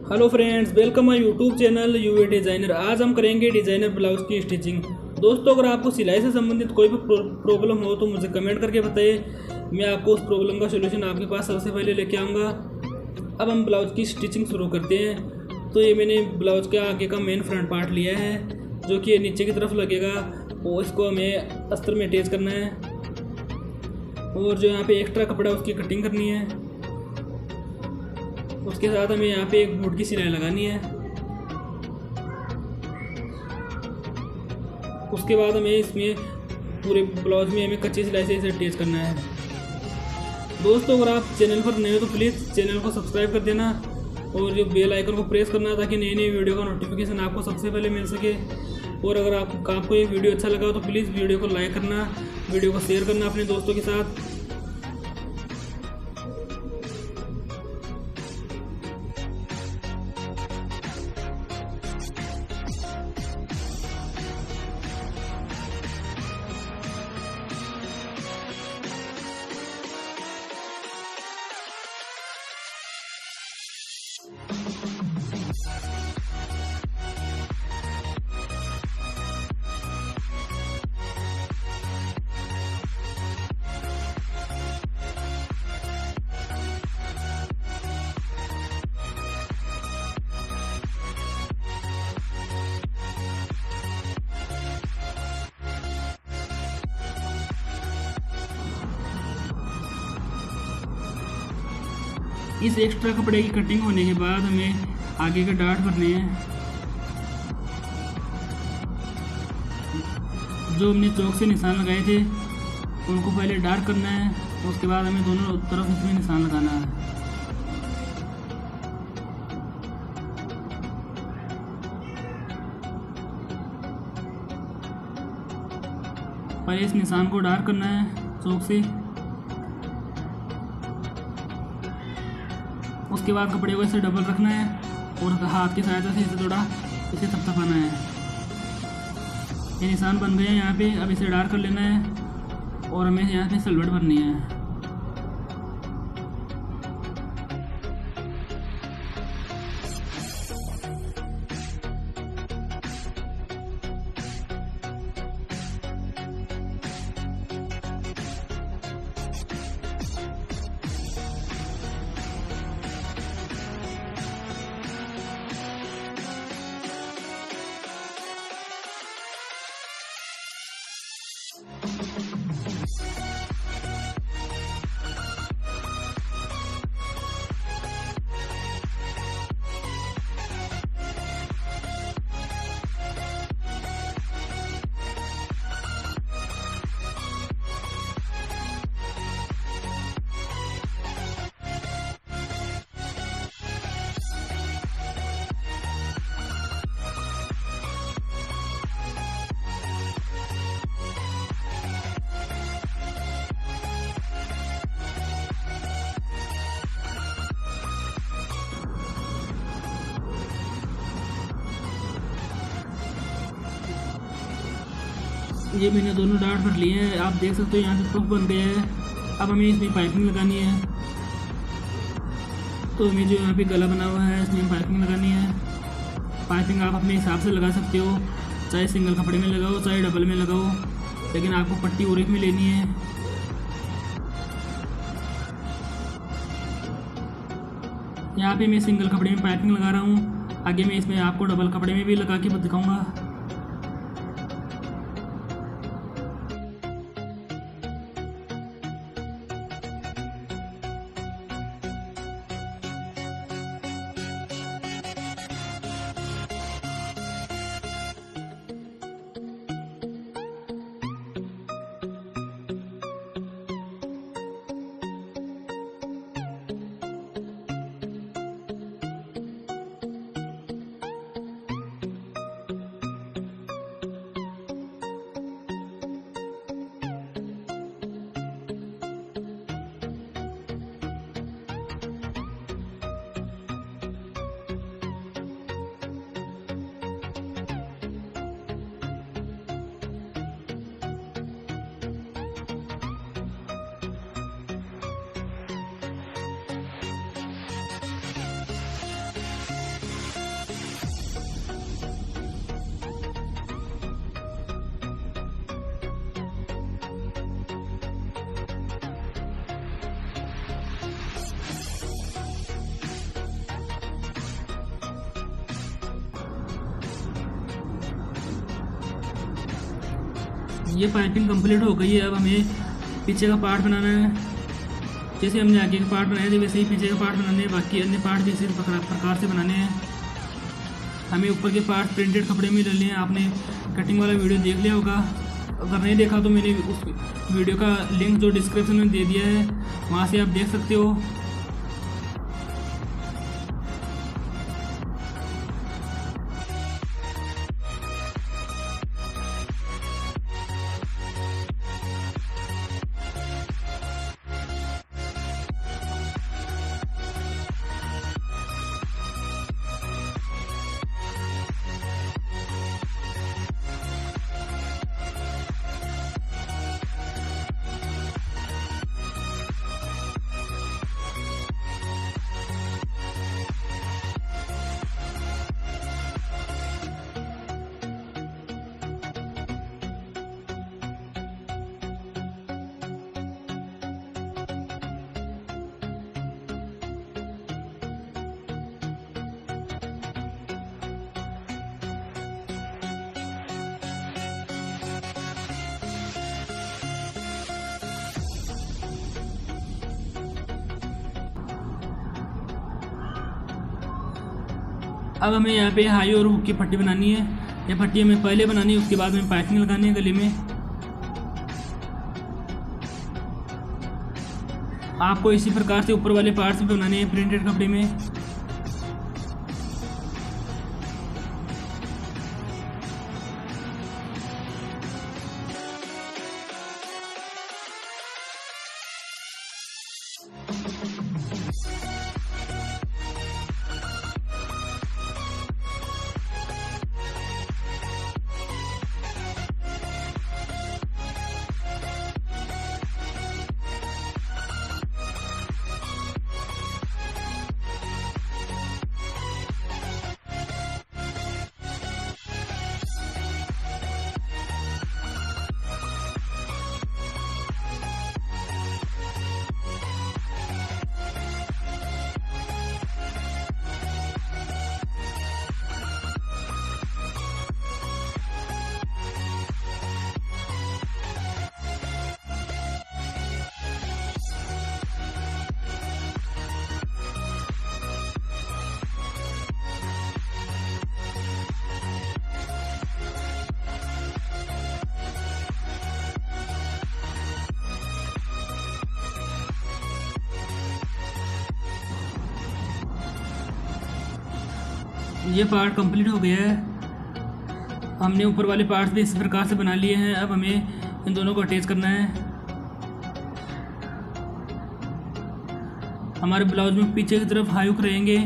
Hello friends, welcome my YouTube channel UA designer. आज हम करेंगे डिज़ाइनर ब्लाउज की स्टिचिंग। दोस्तों, अगर आपको सिलाई से संबंधित कोई भी प्रॉब्लम हो तो मुझे कमेंट करके बताइए। मैं आपको उस प्रॉब्लम का सोल्यूशन आपके पास सबसे पहले लेके आऊँगा। अब हम ब्लाउज की स्टिचिंग शुरू करते हैं। तो ये मैंने ब्लाउज के आगे का मेन फ्रंट पार्ट लिया है, जो कि ये नीचे की तरफ लगेगा, और इसको हमें अस्तर में अटैच करना है। और जो यहाँ पे एक्स्ट्रा कपड़ा है उसकी कटिंग करनी है। उसके साथ हमें यहाँ पे एक बूट की सिलाई लगानी है। उसके बाद हमें इसमें पूरे ब्लाउज में हमें कच्ची सिलाई से इसे अटैच करना है। दोस्तों, अगर आप चैनल पर नए हो तो प्लीज़ चैनल को सब्सक्राइब कर देना और जो बेल आइकन को प्रेस करना, ताकि नई नई वीडियो का नोटिफिकेशन आपको सबसे पहले मिल सके। और अगर आपको ये वीडियो अच्छा लगा तो प्लीज़ वीडियो को लाइक करना, वीडियो को शेयर करना अपने दोस्तों के साथ। इस एक्स्ट्रा कपड़े की कटिंग होने के बाद हमें आगे के डार्ट भरने हैं। जो हमने चौक से निशान लगाए थे उनको पहले डार्क करना है, उसके बाद हमें दोनों तरफ इसमें निशान लगाना है। पहले इस निशान को डार्क करना है चौक से। उसके बाद कपड़े को इसे डबल रखना है और हाथ की सहायता से इसे थोड़ा इसे थपथपाना है। ये निशान बन गए हैं यहाँ पे। अब इसे डार्क कर लेना है और हमें यहाँ पे सिलवट भरनी है। ये मैंने दोनों डार्ट भर लिए हैं। आप देख सकते हो यहाँ पे प्रूफ बन गया है। अब हमें इसमें पाइपिंग लगानी है। तो हमें जो यहाँ पे गला बना हुआ है इसमें पाइपिंग लगानी है। पाइपिंग आप अपने हिसाब से लगा सकते हो, चाहे सिंगल कपड़े में लगाओ चाहे डबल में लगाओ, लेकिन आपको पट्टी और एक में लेनी है। यहाँ पे मैं सिंगल कपड़े में पाइपिंग लगा रहा हूँ। आगे मैं इसमें आपको डबल कपड़े में भी लगा के दिखाऊंगा। ये पाइपिंग कंप्लीट हो गई है। अब हमें पीछे का पार्ट बनाना है। जैसे हमने आगे का पार्ट बनाया था वैसे ही पीछे का पार्ट बनाने हैं। बाकी अन्य पार्ट भी इसी प्रकार से बनाने हैं। हमें ऊपर के पार्ट प्रिंटेड कपड़े में डालने हैं। आपने कटिंग वाला वीडियो देख लिया होगा, अगर नहीं देखा तो मैंने उस वीडियो का लिंक जो डिस्क्रिप्शन में दे दिया है, वहाँ से आप देख सकते हो। अब हमें यहाँ पे हाई और हुक की पट्टी बनानी है। ये पट्टी हमें पहले बनानी है, उसके बाद हमें पाइपिंग लगानी है गले में। आपको इसी प्रकार से ऊपर वाले पार्ट्स भी बनाने हैं प्रिंटेड कपड़े में। ये पार्ट कंप्लीट हो गया है। हमने ऊपर वाले पार्ट्स भी इस प्रकार से बना लिए हैं। अब हमें इन दोनों को अटैच करना है। हमारे ब्लाउज में पीछे की तरफ हाई हुक रहेंगे।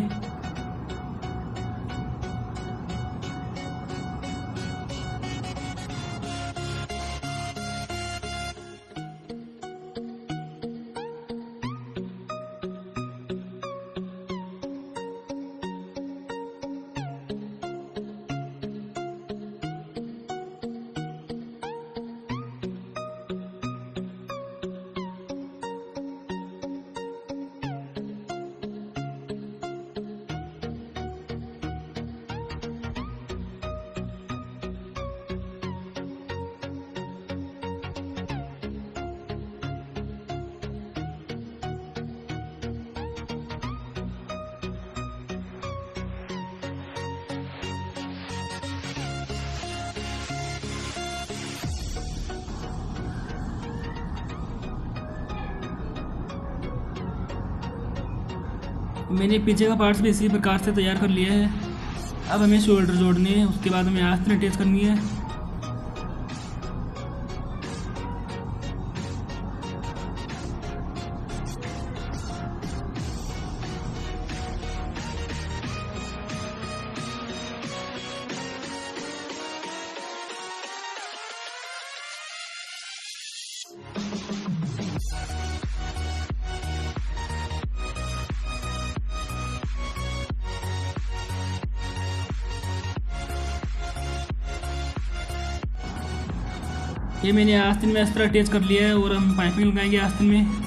मैंने पीछे का पार्ट्स भी इसी प्रकार से तैयार कर लिया है। अब हमें शोल्डर जोड़ने हैं, उसके बाद हमें आस्तीन अटैच करनी है। ये मैंने आस्तीन में इस तरह अटैच कर लिया है और हम पाइपिंग लगाएंगे आस्तीन में।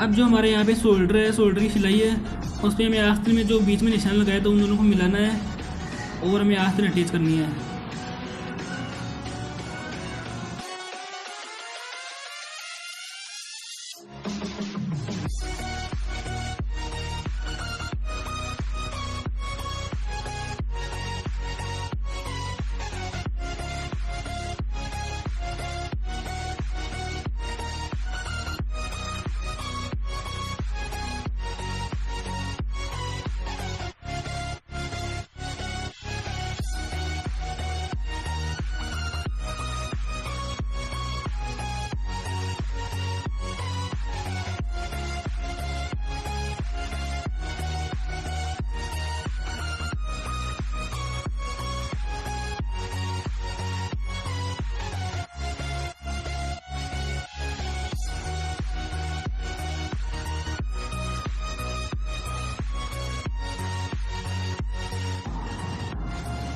अब जो हमारे यहाँ पे शोल्डर है, शोल्डर की सिलाई है, उस पर हमें आस्तीन में जो बीच में निशान लगाया था उन दोनों को मिलाना है और हमें आस्तीन अटैच करनी है।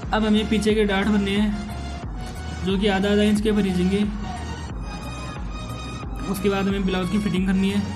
अब हमें पीछे के डाट भरने हैं जो कि आधा इंच के भरीजेंगे। उसके बाद हमें ब्लाउज की फिटिंग करनी है।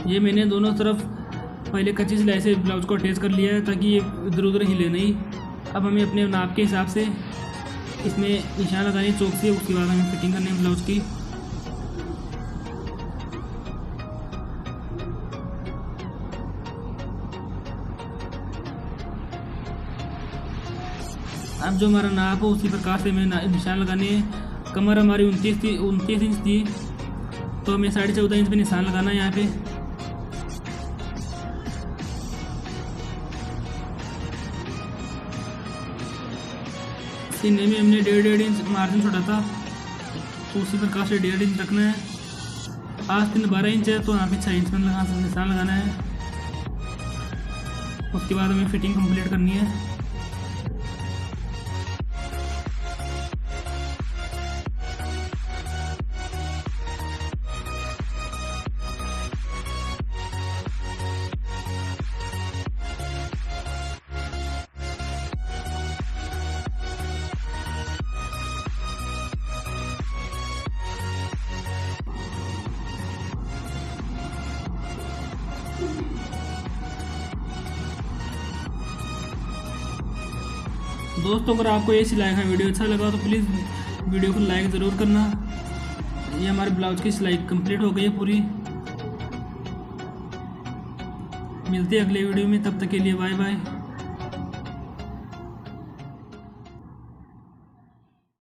ये मैंने दोनों तरफ पहले कच्ची सिलाई से ब्लाउज को अटैच कर लिया है ताकि ये इधर उधर हिले नहीं। अब हमें अपने नाप के हिसाब से इसमें निशान लगाने चौक से, उसके बाद हमें फिटिंग करनी है ब्लाउज की। अब जो हमारा नाप हो उसी प्रकार से हमें निशान लगाने हैं। कमर हमारी 29 इंच थी तो हमें 14.5 इंच पे निशान लगाना है यहाँ पे। सीने में हमने 1.5 इंच मार्जिन छोड़ा था तो उसी प्रकार से 1.5 इंच रखना है। आस्तीन 12 इंच है तो यहाँ पे 6 इंच में निशान लगाना है। उसके बाद हमें फिटिंग कंप्लीट करनी है। दोस्तों अगर आपको ये सिलाई का वीडियो अच्छा लगा तो प्लीज़ वीडियो को लाइक ज़रूर करना। ये हमारे ब्लाउज की सिलाई कंप्लीट हो गई है पूरी। मिलते हैं अगले वीडियो में, तब तक के लिए बाय बाय।